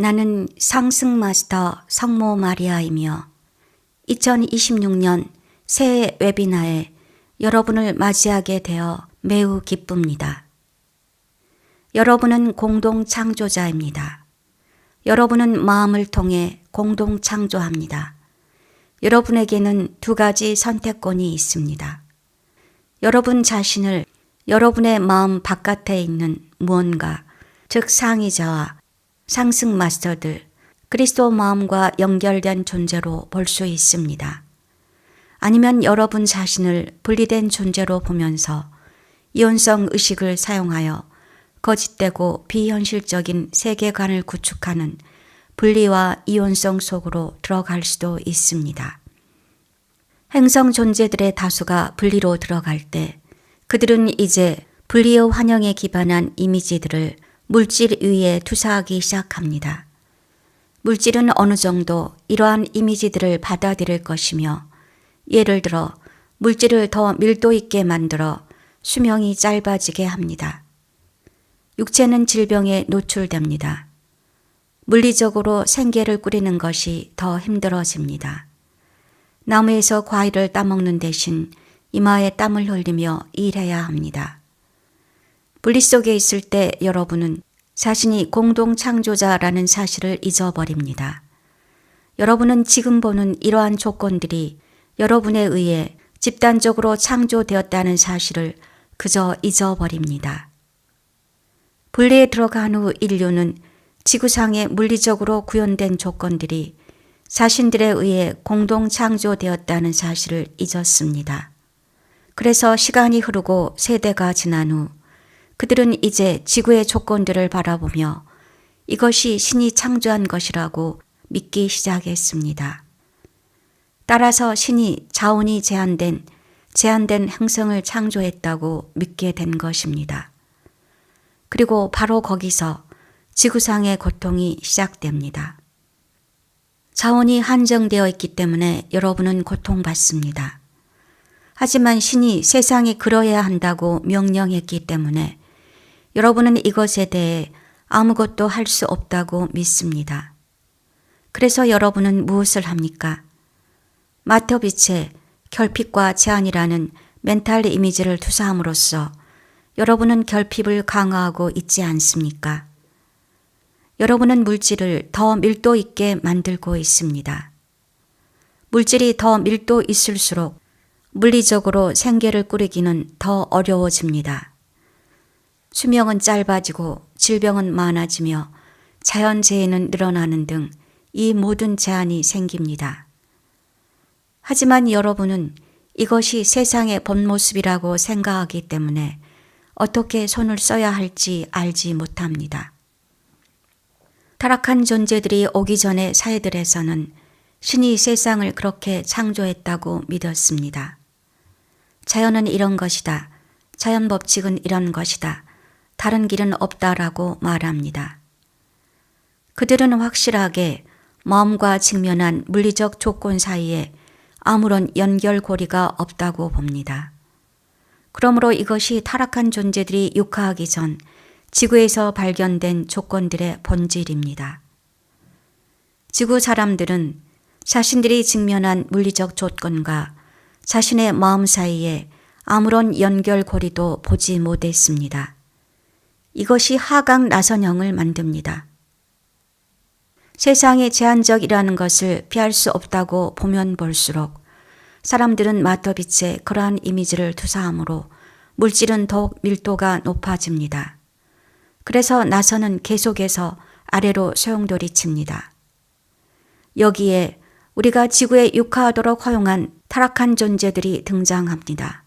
나는 상승 마스터 성모 마리아이며 2026년 새해 웨비나에 여러분을 맞이하게 되어 매우 기쁩니다. 여러분은 공동 창조자입니다. 여러분은 마음을 통해 공동 창조합니다. 여러분에게는 두 가지 선택권이 있습니다. 여러분 자신을 여러분의 마음 바깥에 있는 무언가, 즉 상위자와 상승 마스터들, 그리스도 마음과 연결된 존재로 볼 수 있습니다. 아니면 여러분 자신을 분리된 존재로 보면서 이원성 의식을 사용하여 거짓되고 비현실적인 세계관을 구축하는 분리와 이원성 속으로 들어갈 수도 있습니다. 행성 존재들의 다수가 분리로 들어갈 때 그들은 이제 분리의 환영에 기반한 이미지들을 물질 위에 투사하기 시작합니다. 물질은 어느 정도 이러한 이미지들을 받아들일 것이며 예를 들어 물질을 더 밀도 있게 만들어 수명이 짧아지게 합니다. 육체는 질병에 노출됩니다. 물리적으로 생계를 꾸리는 것이 더 힘들어집니다. 나무에서 과일을 따먹는 대신 이마에 땀을 흘리며 일해야 합니다. 분리 속에 있을 때 여러분은 자신이 공동 창조자라는 사실을 잊어버립니다. 여러분은 지금 보는 이러한 조건들이 여러분에 의해 집단적으로 창조되었다는 사실을 그저 잊어버립니다. 분리에 들어간 후 인류는 지구상에 물리적으로 구현된 조건들이 자신들에 의해 공동 창조되었다는 사실을 잊었습니다. 그래서 시간이 흐르고 세대가 지난 후 그들은 이제 지구의 조건들을 바라보며 이것이 신이 창조한 것이라고 믿기 시작했습니다. 따라서 신이 자원이 제한된 행성을 창조했다고 믿게 된 것입니다. 그리고 바로 거기서 지구상의 고통이 시작됩니다. 자원이 한정되어 있기 때문에 여러분은 고통받습니다. 하지만 신이 세상이 그러해야 한다고 명령했기 때문에 여러분은 이것에 대해 아무것도 할 수 없다고 믿습니다. 그래서 여러분은 무엇을 합니까? 마터빛에 결핍과 제한이라는 멘탈 이미지를 투사함으로써 여러분은 결핍을 강화하고 있지 않습니까? 여러분은 물질을 더 밀도 있게 만들고 있습니다. 물질이 더 밀도 있을수록 물리적으로 생계를 꾸리기는 더 어려워집니다. 수명은 짧아지고 질병은 많아지며 자연재해는 늘어나는 등 이 모든 제한이 생깁니다. 하지만 여러분은 이것이 세상의 본 모습이라고 생각하기 때문에 어떻게 손을 써야 할지 알지 못합니다. 타락한 존재들이 오기 전의 사회들에서는 신이 세상을 그렇게 창조했다고 믿었습니다. 자연은 이런 것이다. 자연 법칙은 이런 것이다. 다른 길은 없다라고 말합니다. 그들은 확실하게 마음과 직면한 물리적 조건 사이에 아무런 연결고리가 없다고 봅니다. 그러므로 이것이 타락한 존재들이 육화하기 전 지구에서 발견된 조건들의 본질입니다. 지구 사람들은 자신들이 직면한 물리적 조건과 자신의 마음 사이에 아무런 연결고리도 보지 못했습니다. 이것이 하강 나선형을 만듭니다. 세상이 제한적이라는 것을 피할 수 없다고 보면 볼수록 사람들은 마터빛에 그러한 이미지를 투사하므로 물질은 더욱 밀도가 높아집니다. 그래서 나선은 계속해서 아래로 소용돌이칩니다. 여기에 우리가 지구에 육화하도록 허용한 타락한 존재들이 등장합니다.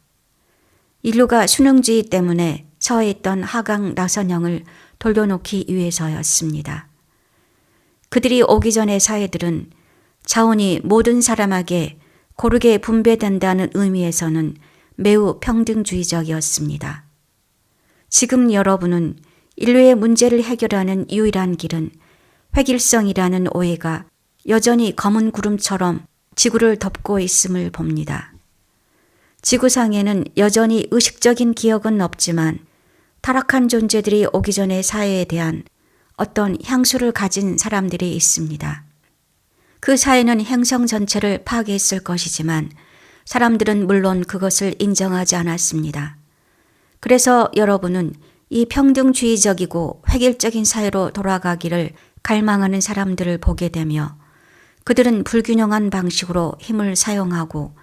인류가 수능주의 때문에 처해있던 하강 나선형을 돌려놓기 위해서였습니다. 그들이 오기 전의 사회들은 자원이 모든 사람에게 고르게 분배된다는 의미에서는 매우 평등주의적이었습니다. 지금 여러분은 인류의 문제를 해결하는 유일한 길은 획일성이라는 오해가 여전히 검은 구름처럼 지구를 덮고 있음을 봅니다. 지구상에는 여전히 의식적인 기억은 없지만 타락한 존재들이 오기 전의 사회에 대한 어떤 향수를 가진 사람들이 있습니다. 그 사회는 행성 전체를 파괴했을 것이지만 사람들은 물론 그것을 인정하지 않았습니다. 그래서 여러분은 이 평등주의적이고 획일적인 사회로 돌아가기를 갈망하는 사람들을 보게 되며 그들은 불균형한 방식으로 힘을 사용하고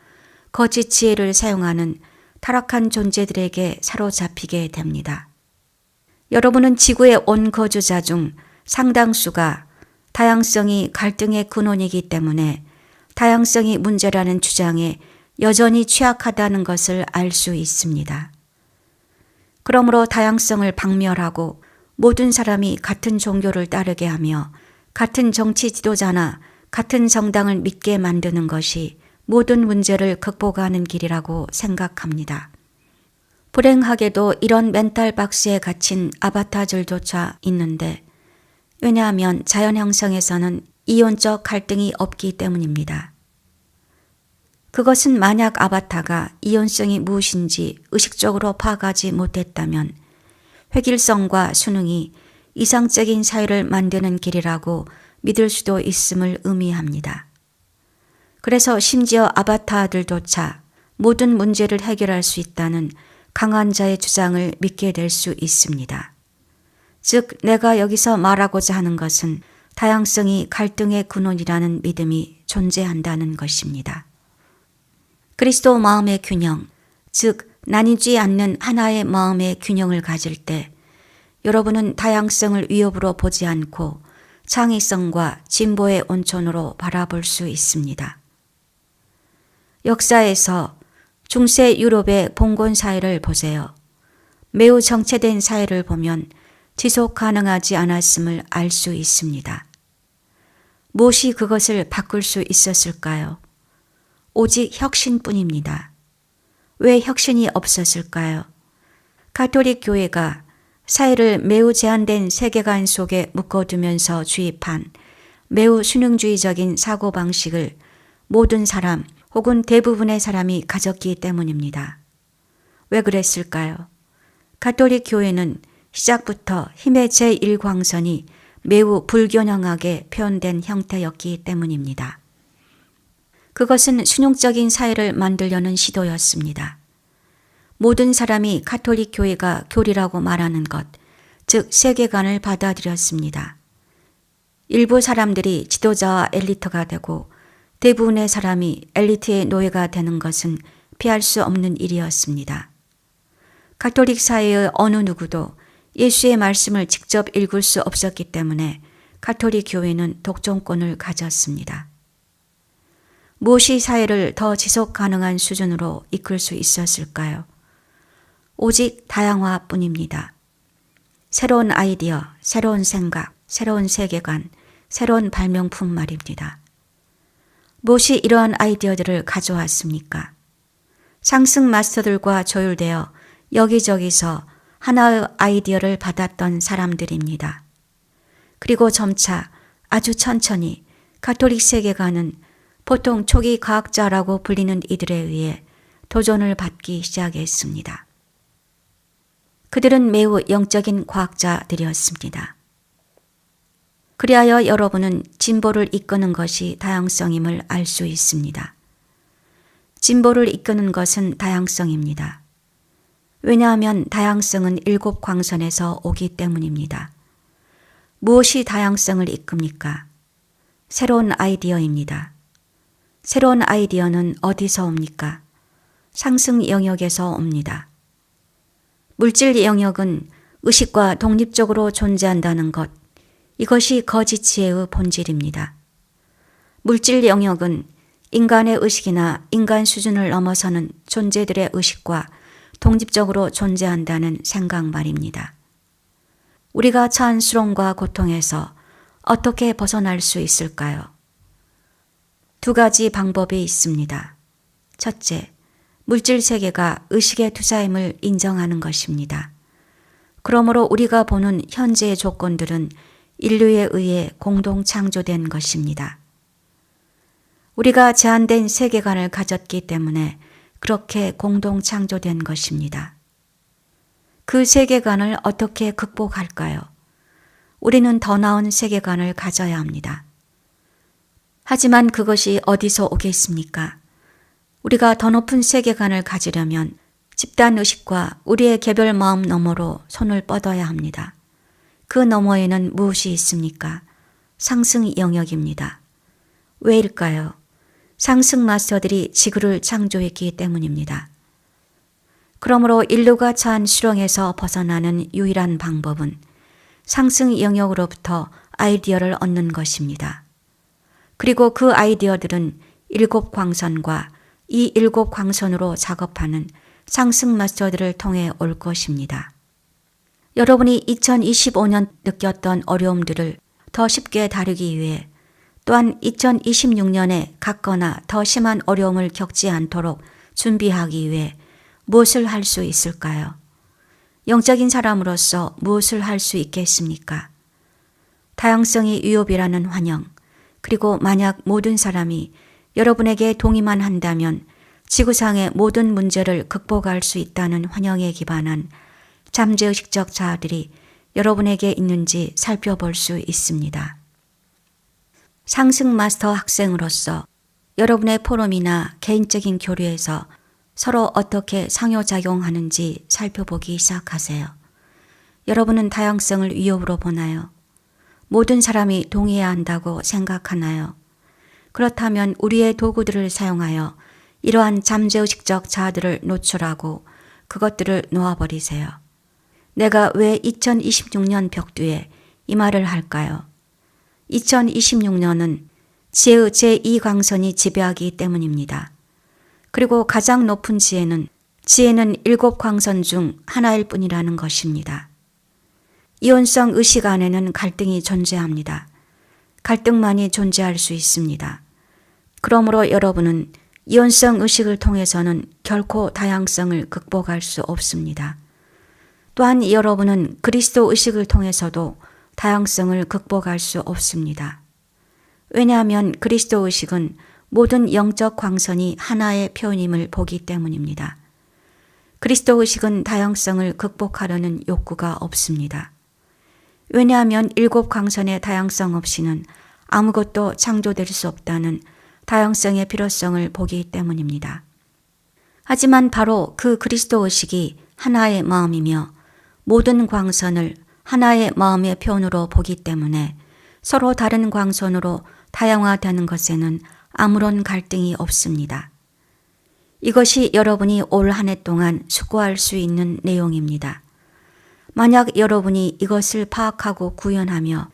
거짓 지혜를 사용하는 타락한 존재들에게 사로잡히게 됩니다. 여러분은 지구의 온 거주자 중 상당수가 다양성이 갈등의 근원이기 때문에 다양성이 문제라는 주장에 여전히 취약하다는 것을 알 수 있습니다. 그러므로 다양성을 박멸하고 모든 사람이 같은 종교를 따르게 하며 같은 정치 지도자나 같은 정당을 믿게 만드는 것이 모든 문제를 극복하는 길이라고 생각합니다. 불행하게도 이런 멘탈 박스에 갇힌 아바타들조차 있는데 왜냐하면 자연 형성에서는 이론적 갈등이 없기 때문입니다. 그것은 만약 아바타가 이온성이 무엇인지 의식적으로 파악하지 못했다면 획일성과 수능이 이상적인 사회를 만드는 길이라고 믿을 수도 있음을 의미합니다. 그래서 심지어 아바타들조차 모든 문제를 해결할 수 있다는 강한 자의 주장을 믿게 될 수 있습니다. 즉, 내가 여기서 말하고자 하는 것은 다양성이 갈등의 근원이라는 믿음이 존재한다는 것입니다. 그리스도 마음의 균형, 즉 나뉘지 않는 하나의 마음의 균형을 가질 때 여러분은 다양성을 위협으로 보지 않고 창의성과 진보의 온천으로 바라볼 수 있습니다. 역사에서 중세 유럽의 봉건 사회를 보세요. 매우 정체된 사회를 보면 지속 가능하지 않았음을 알 수 있습니다. 무엇이 그것을 바꿀 수 있었을까요? 오직 혁신뿐입니다. 왜 혁신이 없었을까요? 가톨릭 교회가 사회를 매우 제한된 세계관 속에 묶어두면서 주입한 매우 순응주의적인 사고방식을 모든 사람 혹은 대부분의 사람이 가졌기 때문입니다. 왜 그랬을까요? 가톨릭 교회는 시작부터 힘의 제1광선이 매우 불균형하게 표현된 형태였기 때문입니다. 그것은 순용적인 사회를 만들려는 시도였습니다. 모든 사람이 가톨릭 교회가 교리라고 말하는 것, 즉 세계관을 받아들였습니다. 일부 사람들이 지도자와 엘리트가 되고 대부분의 사람이 엘리트의 노예가 되는 것은 피할 수 없는 일이었습니다. 가톨릭 사회의 어느 누구도 예수의 말씀을 직접 읽을 수 없었기 때문에 가톨릭 교회는 독점권을 가졌습니다. 무엇이 사회를 더 지속 가능한 수준으로 이끌 수 있었을까요? 오직 다양화뿐입니다. 새로운 아이디어, 새로운 생각, 새로운 세계관, 새로운 발명품 말입니다. 무엇이 이러한 아이디어들을 가져왔습니까? 상승 마스터들과 조율되어 여기저기서 하나의 아이디어를 받았던 사람들입니다. 그리고 점차 아주 천천히 가톨릭 세계관은 보통 초기 과학자라고 불리는 이들에 의해 도전을 받기 시작했습니다. 그들은 매우 영적인 과학자들이었습니다. 그리하여 여러분은 진보를 이끄는 것이 다양성임을 알 수 있습니다. 진보를 이끄는 것은 다양성입니다. 왜냐하면 다양성은 7 광선에서 오기 때문입니다. 무엇이 다양성을 이끕니까? 새로운 아이디어입니다. 새로운 아이디어는 어디서 옵니까? 상승 영역에서 옵니다. 물질 영역은 의식과 독립적으로 존재한다는 것, 이것이 거짓 지혜의 본질입니다. 물질 영역은 인간의 의식이나 인간 수준을 넘어서는 존재들의 의식과 독립적으로 존재한다는 생각 말입니다. 우리가 처한 수렁과 고통에서 어떻게 벗어날 수 있을까요? 2 가지 방법이 있습니다. 첫째, 물질 세계가 의식의 투사임을 인정하는 것입니다. 그러므로 우리가 보는 현재의 조건들은 인류에 의해 공동 창조된 것입니다. 우리가 제한된 세계관을 가졌기 때문에 그렇게 공동 창조된 것입니다. 그 세계관을 어떻게 극복할까요? 우리는 더 나은 세계관을 가져야 합니다. 하지만 그것이 어디서 오겠습니까? 우리가 더 높은 세계관을 가지려면 집단의식과 우리의 개별 마음 너머로 손을 뻗어야 합니다. 그 너머에는 무엇이 있습니까? 상승 영역입니다. 왜일까요? 상승 마스터들이 지구를 창조했기 때문입니다. 그러므로 인류가 처한 수렁에서 벗어나는 유일한 방법은 상승 영역으로부터 아이디어를 얻는 것입니다. 그리고 그 아이디어들은 7 광선과 이 7 광선으로 작업하는 상승 마스터들을 통해 올 것입니다. 여러분이 2025년 느꼈던 어려움들을 더 쉽게 다루기 위해 또한 2026년에 갖거나 더 심한 어려움을 겪지 않도록 준비하기 위해 무엇을 할 수 있을까요? 영적인 사람으로서 무엇을 할 수 있겠습니까? 다양성이 위협이라는 환영, 그리고 만약 모든 사람이 여러분에게 동의만 한다면 지구상의 모든 문제를 극복할 수 있다는 환영에 기반한 잠재의식적 자아들이 여러분에게 있는지 살펴볼 수 있습니다. 상승 마스터 학생으로서 여러분의 포럼이나 개인적인 교류에서 서로 어떻게 상호작용하는지 살펴보기 시작하세요. 여러분은 다양성을 위협으로 보나요? 모든 사람이 동의해야 한다고 생각하나요? 그렇다면 우리의 도구들을 사용하여 이러한 잠재의식적 자아들을 노출하고 그것들을 놓아버리세요. 내가 왜 2026년 벽두에 이 말을 할까요? 2026년은 지혜의 제2광선이 지배하기 때문입니다. 그리고 가장 높은 지혜는 7 광선 중 하나일 뿐이라는 것입니다. 이온성 의식 안에는 갈등이 존재합니다. 갈등만이 존재할 수 있습니다. 그러므로 여러분은 이온성 의식을 통해서는 결코 다양성을 극복할 수 없습니다. 또한 여러분은 그리스도 의식을 통해서도 다양성을 극복할 수 없습니다. 왜냐하면 그리스도 의식은 모든 영적 광선이 하나의 표현임을 보기 때문입니다. 그리스도 의식은 다양성을 극복하려는 욕구가 없습니다. 왜냐하면 7 광선의 다양성 없이는 아무것도 창조될 수 없다는 다양성의 필요성을 보기 때문입니다. 하지만 바로 그 그리스도 의식이 하나의 마음이며 모든 광선을 하나의 마음의 표현으로 보기 때문에 서로 다른 광선으로 다양화되는 것에는 아무런 갈등이 없습니다. 이것이 여러분이 올 한 해 동안 숙고할 수 있는 내용입니다. 만약 여러분이 이것을 파악하고 구현하며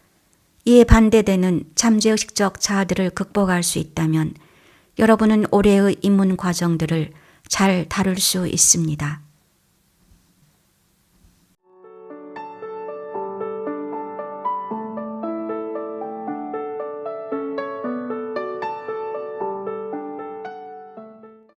이에 반대되는 잠재의식적 자아들을 극복할 수 있다면 여러분은 올해의 입문 과정들을 잘 다룰 수 있습니다.